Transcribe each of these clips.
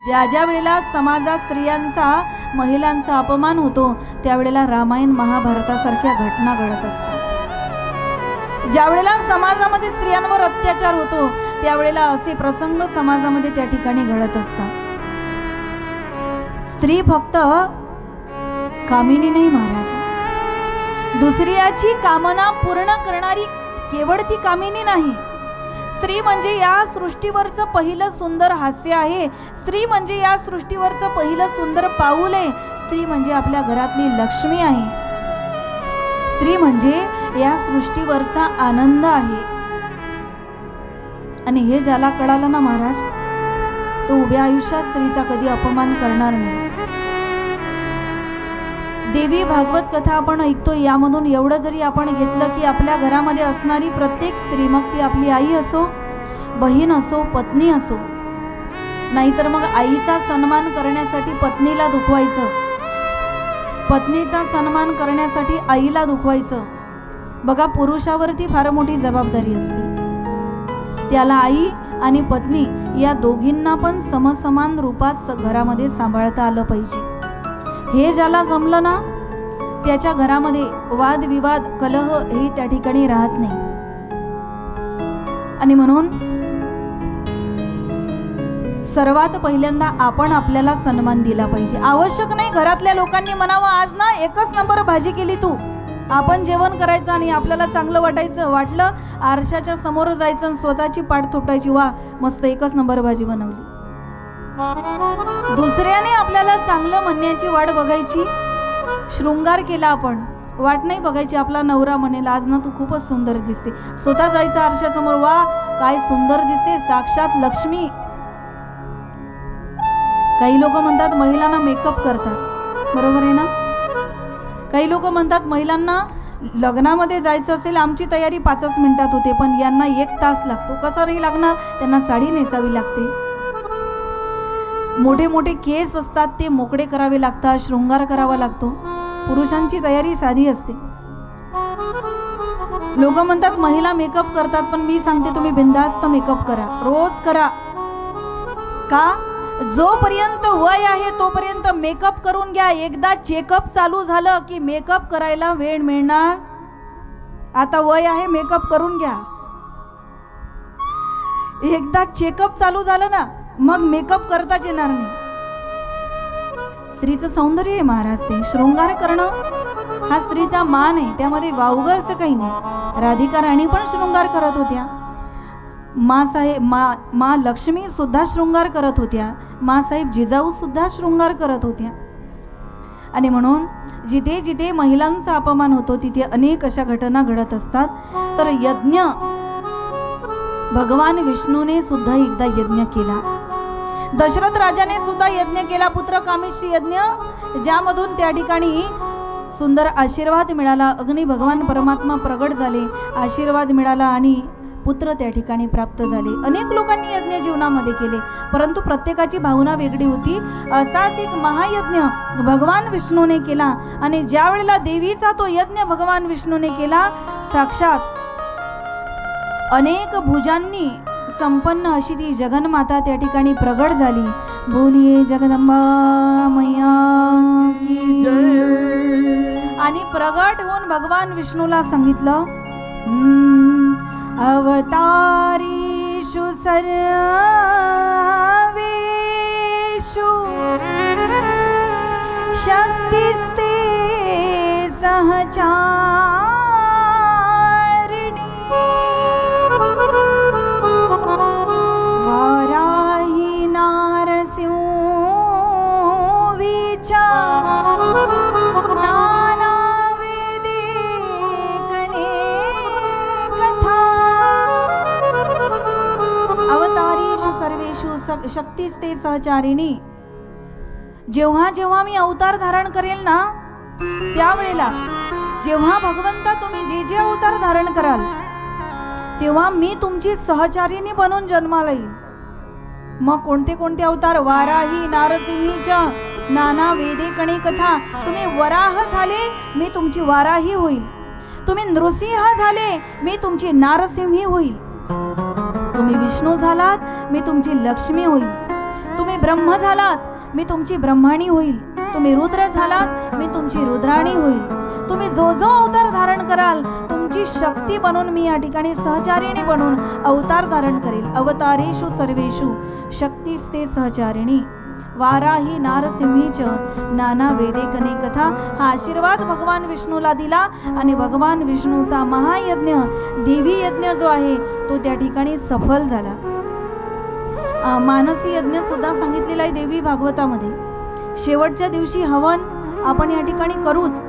ज्या ज्या वेळेला समाजात स्त्रियांचा महिलांचा अपमान होतो त्यावेळेला रामायण महाभारतासारख्या घटना घडत असतात। ज्या वेळेला समाजामध्ये स्त्रियांवर अत्याचार होतो त्यावेळेला असे प्रसंग समाजामध्ये त्या ठिकाणी घडत असतात। स्त्री फक्त कामिनी नाही महाराज, दुसऱ्याची कामना पूर्ण करणारी केवळ ती कामिनी नाही। स्त्री म्हणजे या सृष्टीवरचं पहिलं सुंदर हास्य आहे, स्त्री म्हणजे या सृष्टीवरचं पहिलं सुंदर पाऊल आहे, स्त्री म्हणजे आपल्या घरातली लक्ष्मी आहे, स्त्री म्हणजे या सृष्टीवरचा आनंद आहे। आणि हे ज्याला कळालं ना महाराज, तो उभ्या आयुष्यात स्त्रीचा कधी अपमान करणार नाही। देवी भागवत कथा आपण ऐकतो, यामधून एवढं जरी आपण घेतलं की आपल्या घरामध्ये असणारी प्रत्येक स्त्री, मग ती आपली आई असो, बहीण असो, पत्नी असो, नाहीतर मग आईचा सन्मान करण्यासाठी पत्नीला दुखवायचं, पत्नीचा सन्मान करण्यासाठी आईला दुखवायचं। बघा, पुरुषावरती फार मोठी जबाबदारी असते, त्याला आई आणि पत्नी या दोघींना पण समसमान रूपात घरामध्ये सांभाळता आलं पाहिजे। हे ज्याला जमलं ना त्याच्या घरामध्ये वादविवाद कलह हे त्या ठिकाणी राहत नाही। आणि म्हणून सर्वात पहिल्यांदा आपण आपल्याला सन्मान दिला पाहिजे। आवश्यक नाही घरातल्या लोकांनी म्हणावं आज ना एकच नंबर भाजी केली तू, आपण जेवण करायचं आणि आपल्याला चांगलं वाटायचं, वाटलं आरशाच्या समोर जायचं आणि स्वतःची पाठ थोपटायची, वा मस्त एकच नंबर भाजी बनवली। दुसऱ्याने आपल्याला चांगलं म्हणण्याची वाट बघायची, शृंगार केला आपण, वाट नाही बघायची आपला नवरा म्हणेल आज ना तू खूपच सुंदर दिसते, स्वतः जायचं आरशासमोर, वा काय सुंदर दिसते, साक्षात लक्ष्मी। काही लोक म्हणतात महिलांना मेकअप करतात, बरोबर आहे ना? काही लोक म्हणतात महिलांना लग्नामध्ये जायचं असेल आमची तयारी 5 मिनिटात होते, पण यांना 1 तास लागतो। कसा नाही लागणार, त्यांना साडी नेसावी लागते, मोठे मोठे केस असतात ते मोकळे करावे लागतात, शृंगार करावा लागतो। पुरुषांची तयारी साधी असते। लोक म्हणतात महिला मेकअप करतात, पण मी सांगते तुम्ही बिनधास्त मेकअप करा, रोज करा। का? जोपर्यंत वय आहे तोपर्यंत मेकअप करून घ्या, एकदा चेकअप चालू झालं की मेकअप करायला वेळ मिळणार। आता वय आहे मेकअप करून घ्या, एकदा चेकअप चालू झालं ना मग मेकअप करताच येणार नाही। स्त्रीचं सौंदर्य आहे महाराज, ते शृंगार करणं हा स्त्रीचा मान आहे, त्यामध्ये वावगं असं काही नाही। राधिका राणी पण शृंगार करत होत्या, मा लक्ष्मी सुद्धा शृंगार करत होत्या, मासाहेब जिजाऊ सुद्धा शृंगार करत होत्या। आणि म्हणून जिथे जिथे महिलांचा अपमान होतो तिथे अनेक अशा घटना घडत असतात। तर यज्ञ भगवान विष्णूने सुद्धा एकदा यज्ञ केला, दशरथ राजाने सुद्धा यज्ञ केला, पुत्र कामेष्ठी यज्ञ, ज्यामधून त्या ठिकाणी सुंदर आशीर्वाद मिळाला, अग्नी भगवान परमात्मा प्रगट झाले, आशीर्वाद मिळाला आणि पुत्र त्या ठिकाणी प्राप्त झाले। अनेक लोकांनी यज्ञ जीवनामध्ये केले, परंतु प्रत्येकाची भावना वेगळी होती। असाच एक महायज्ञ भगवान विष्णूने केला आणि ज्या वेळेला देवीचा तो यज्ञ भगवान विष्णूने केला, साक्षात अनेक भुजांनी संपन्न अशी ती जगन्माता त्या ठिकाणी प्रगट झाली। बोलिये जगदंबा मैया की जय। आणि प्रगट होऊन भगवान विष्णूला सांगितलं, अवतारीषु सर्वेषु शक्तिस्ते सहचारिणी, वाराही नारसिंह नाना वेदे कथा, अवतारीषु सर्वेषु शक्तिस्ते सहचारिणी। जेव्हा जेव्हा मी अवतार धारण करेल ना त्यावेळेला, जेव्हा भगवंता तुम्ही जे जे अवतार धारण कराल तेव्हा मी तुमची सहचारिणी बनून जन्माला येईल। मग कोणते कोणते अवतार? वाराही नारसिंहीच्या नाना वेदे कणे कथा। तुम्ही वराह झाले मी तुमची वाराही होईल, तुम्ही नृसिंह झाले मी तुमची नारसिंही होईल, तुम्ही विष्णू झालात मी तुमची लक्ष्मी होईल, तुम्ही ब्रह्म झालात मी तुमची ब्रह्माणी होईल, तुम्ही रुद्र झालात मी तुमची रुद्राणी होईल, तुम्ही जो जो अवतार धारण कराल तुमची शक्ती बनून मी या ठिकाणी सहचारिणी बनून अवतार धारण करेल. अवतारेषु सर्वेषु शक्तिस्ते सहचारिणी वाराही नारसिंहीच नाना वेदे कने कथा. हा आशीर्वाद भगवान विष्णूला दिला आणि भगवान विष्णूचा महायज्ञ देवी यज्ञ जो आहे तो त्या ठिकाणी सफल झाला. मानसी यज्ञ सुद्धा सांगितलेला आहे देवी भागवतामध्ये. शेवटच्या दिवशी हवन आपण या ठिकाणी करूच,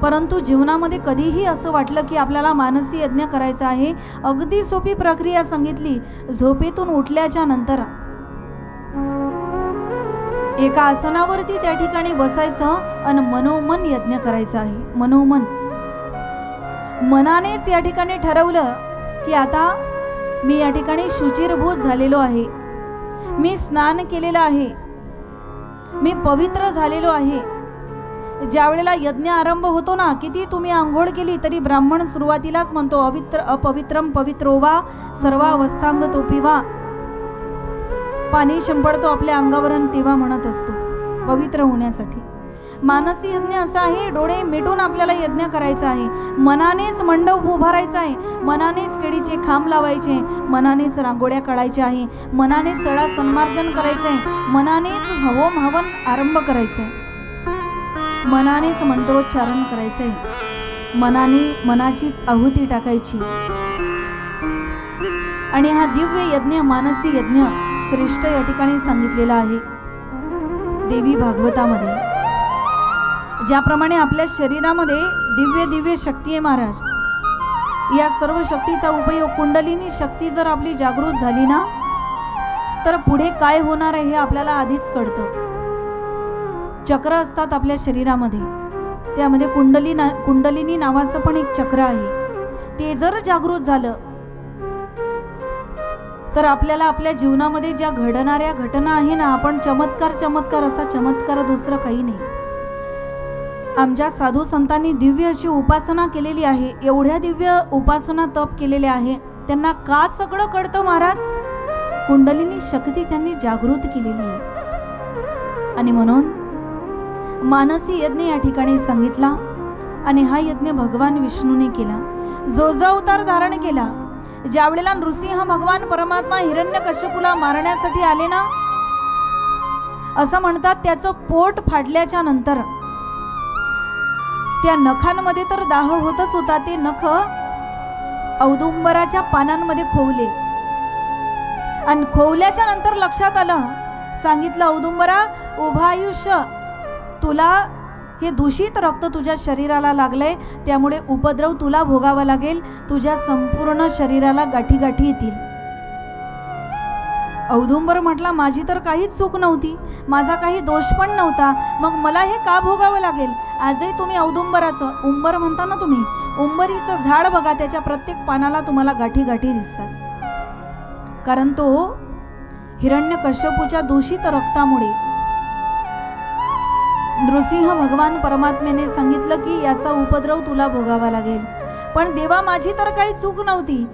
परंतु जीवनामध्ये कधीही असं वाटलं की आपल्याला मानसी यज्ञ करायचा आहे, अगदी सोपी प्रक्रिया सांगितली. झोपेतून उठल्याच्या नंतर एका आसनावरती त्या ठिकाणी बसायचं आणि मनोमन यज्ञ करायचा आहे. मनोमन मनानेच या ठिकाणी ठरवलं की आता मी या ठिकाणी शुचिरभूत झालेलो आहे, मी स्नान केलेलं आहे, मी पवित्र झालेलो आहे. ज्या वेळेला यज्ञ आरंभ होतो ना, किती तुम्ही आंघोळ केली तरी ब्राह्मण सुरुवातीलाच म्हणतो अपवित्रम पवित्रो वा सर्वावस्थांग तोपी वा. पाणी शिंपडतो आपल्या अंगावर तेव्हा म्हणत असतो पवित्र होण्यासाठी. मानसी यज्ञ असा आहे, डोळे मिटून आपल्याला यज्ञ करायचा आहे, मनानेच मंडप उभारायचा आहे, मनानेच केळीचे खांब लावायचे, मनानेच रांगोळ्या काढायच्या आहे, मनाने सडा सन्मार्जन करायचं आहे, मनानेच होम हवन आरंभ करायचं आहे, मनानेच मंत्रोच्चारण करायचं आहे, मनाने मनाचीच आहुती टाकायची. आणि हा दिव्य यज्ञ मानसी यज्ञ श्रेष्ठ या ठिकाणी सांगितलेला आहे देवी भागवतामध्ये. ज्याप्रमाणे आपल्या शरीरामध्ये दिव्य दिव्य शक्ती आहे महाराज, या सर्व शक्तीचा उपयोग कुंडलिनी शक्ती जर आपली जागृत झाली ना तर पुढे काय होणार आहे हे आपल्याला आधीच कळतं. चक्र असतात आपल्या शरीरामध्ये, त्यामध्ये कुंडलिनी नावाचं पण एक चक्र आहे. ते जर जागृत झालं तर आपल्याला आपल्या जीवनामध्ये ज्या घडणाऱ्या घटना आहे ना, आपण चमत्कार असा चमत्कार दुसरं काही नाही. आमच्या साधू संतांनी दिव्य अशी उपासना केलेली आहे, एवढ्या दिव्य उपासना तप केलेले आहे. त्यांना का सगळं कळतं महाराज? कुंडलिनी शक्ती त्यांनी जागृत केलेली आहे. आणि म्हणून मानसी यज्ञ या ठिकाणी सांगितला आणि हा यज्ञ भगवान विष्णूने केला. जो जो अवतार धारण केला, ज्या वेळेला नृसिंह भगवान परमात्मा हिरण्यकश्यपूला मारण्यासाठी आले ना, असं म्हणतात त्याचं पोट फाडल्याच्या नंतर त्या नखांमध्ये तर दाह होतच होता, ते नख औदुंबराच्या पानांमध्ये खोवले आणि खोवल्याच्या नंतर लक्षात आलं, सांगितलं औदुंबरा उभा आयुष्य, तुला हे दूषित रक्त तुझ्या शरीराला लागलंय, त्यामुळे उपद्रव तुला भोगावा लागेल, तुझ्या संपूर्ण शरीराला गाठी गाठी येतील. औदुंबर म्हटला माझी तर काहीच चूक नव्हती, माझा काही दोष पण नव्हता, मग मला हे का भोगावं लागेल? आजही तुम्ही औदुंबराचं, उंबर म्हणता ना तुम्ही, उंबरीचं झाड बघा, त्याच्या प्रत्येक पानाला तुम्हाला गाठी गाठी दिसतात, कारण तो हिरण्यकश्यपूच्या दूषित रक्तामुळे नृसिंह भगवान परमात्म्याने सांगितलं की याचा उपद्रव तुला भोगावा लागेल. पण देवा माझी तर काही चूक नव्हती.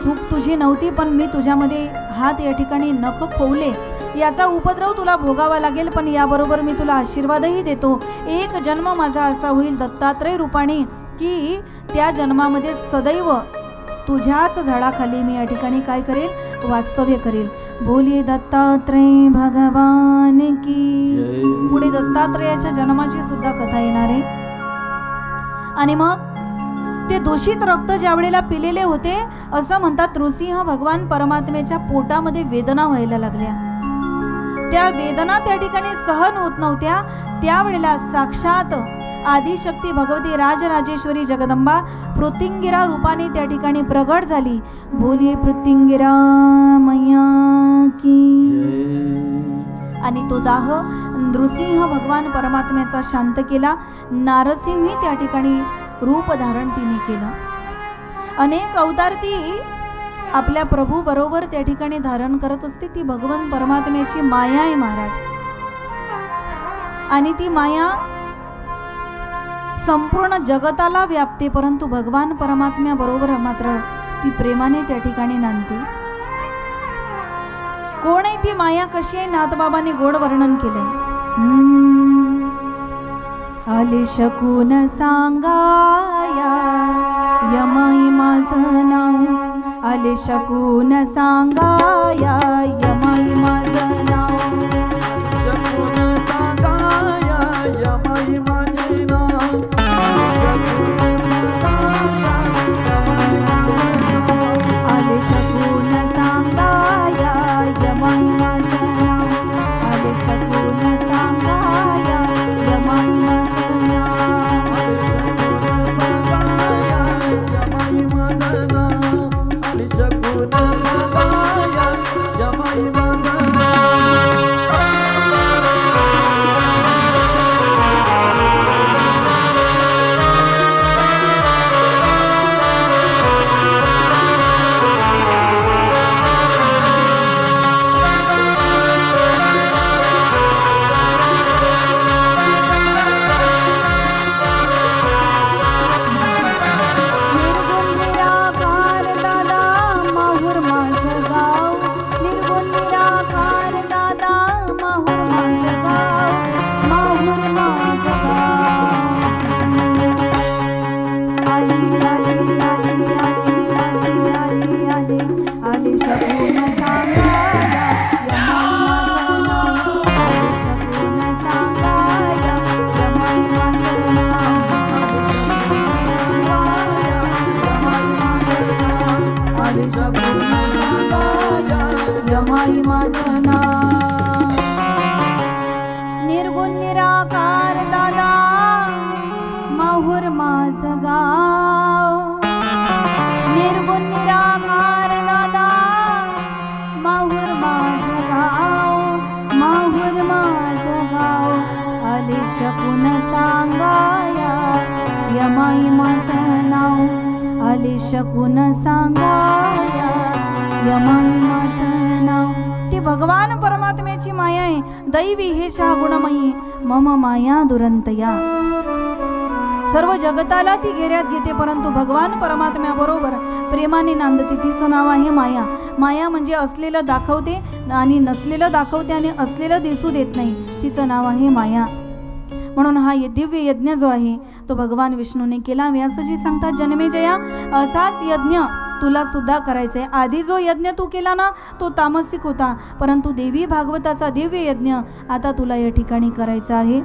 चूक तुझी नव्हती, पण मी तुझ्यामध्ये हात या ठिकाणी नख खोवले, याचा उपद्रव तुला भोगावा लागेल. पण याबरोबर मी तुला आशीर्वादही देतो, एक जन्म माझा असा होईल दत्तात्रय रूपाने की त्या जन्मामध्ये सदैव तुझ्याच झाडाखाली मी या ठिकाणी काय करेल, वास्तव्य करेल. बोलिये दत्तात्रय भगवान की. पुढे दत्तात्रयाच्या जन्माची सुद्धा कथा येणार आहे. आणि मग ते दूषित रक्त ज्या वेळेला पिलेले होते, असं म्हणतात नृसिंह भगवान परमात्म्याच्या पोटामध्ये वेदना व्हायला लागल्या. त्या वेदना त्या ठिकाणी सहन होत नव्हत्या. त्यावेळेला साक्षात आदिशक्ती भगवती राजराजेश्वरी जगदंबा पृथिंगिरा रूपाने त्या ठिकाणी प्रगट झाली. बोलिये पृथिंगिरा मैया की. आणि तो दाह नृसिंह भगवान परमात्म्याचा शांत केला. नारसिंही त्या ठिकाणी रूप धारण तिने केलं. अनेक अवतार ती आपल्या प्रभू बरोबर त्या ठिकाणी धारण करत असते. ती भगवान परमात्म्याची माया आहे महाराज. आणि ती माया संपूर्ण जगताला व्यापते, परंतु भगवान परमात्म्या बरोबर मात्र ती प्रेमाने त्या ठिकाणी नांदते. कोण आहे ती माया, कशी आहे, नाथबाबांनी गोड वर्णन केलंय. आले शकून सांगाया यमाई माझं नाव, आले शकून सांगाया यमाई माझं नाव, शकून सांगाया यमाई माझे नाव, आले शकून सांगाया यमाई माझं नाव, आले शकून सांगाया यमाई माझं नाव, यमाई माझं नाव, आले शकून सांगाया यमाई माझं यमाई माझं नाव. निर्गुण निराकार दादा माहूर माझं गाव, निर्गुण निराकार दादा माहूर माझं गाव, माहूर माझं गाव, आले शकून सांगाया यमाई माझं नाव, आले शकून सांगाया यमाई माझं नाव. ती भगवान परमात्म्याची माया आहे. दैवी हे शा गुणमयी मम माया दुरंतया. सर्व जगताला ती घेऱ्यात घेते, परंतु भगवान परमात्म्याबरोबर प्रेमाने नांदते. तिचं नाव आहे माया. माया म्हणजे असलेलं दाखवते आणि नसलेलं दाखवते आणि असलेलं दिसू देत नाही. तिचं नाव आहे माया. म्हणून हा दिव्य यज्ञ जो आहे तो भगवान विष्णूने केला. व्यासजी सांगतात, जन्मेजया असाच यज्ञ तुला सुद्धा करायचा आहे. आधी जो यज्ञ तू केला ना तो तामसिक होता, परंतु देवी भागवताचा दिव्य यज्ञ आता तुला या ठिकाणी करायचा आहे.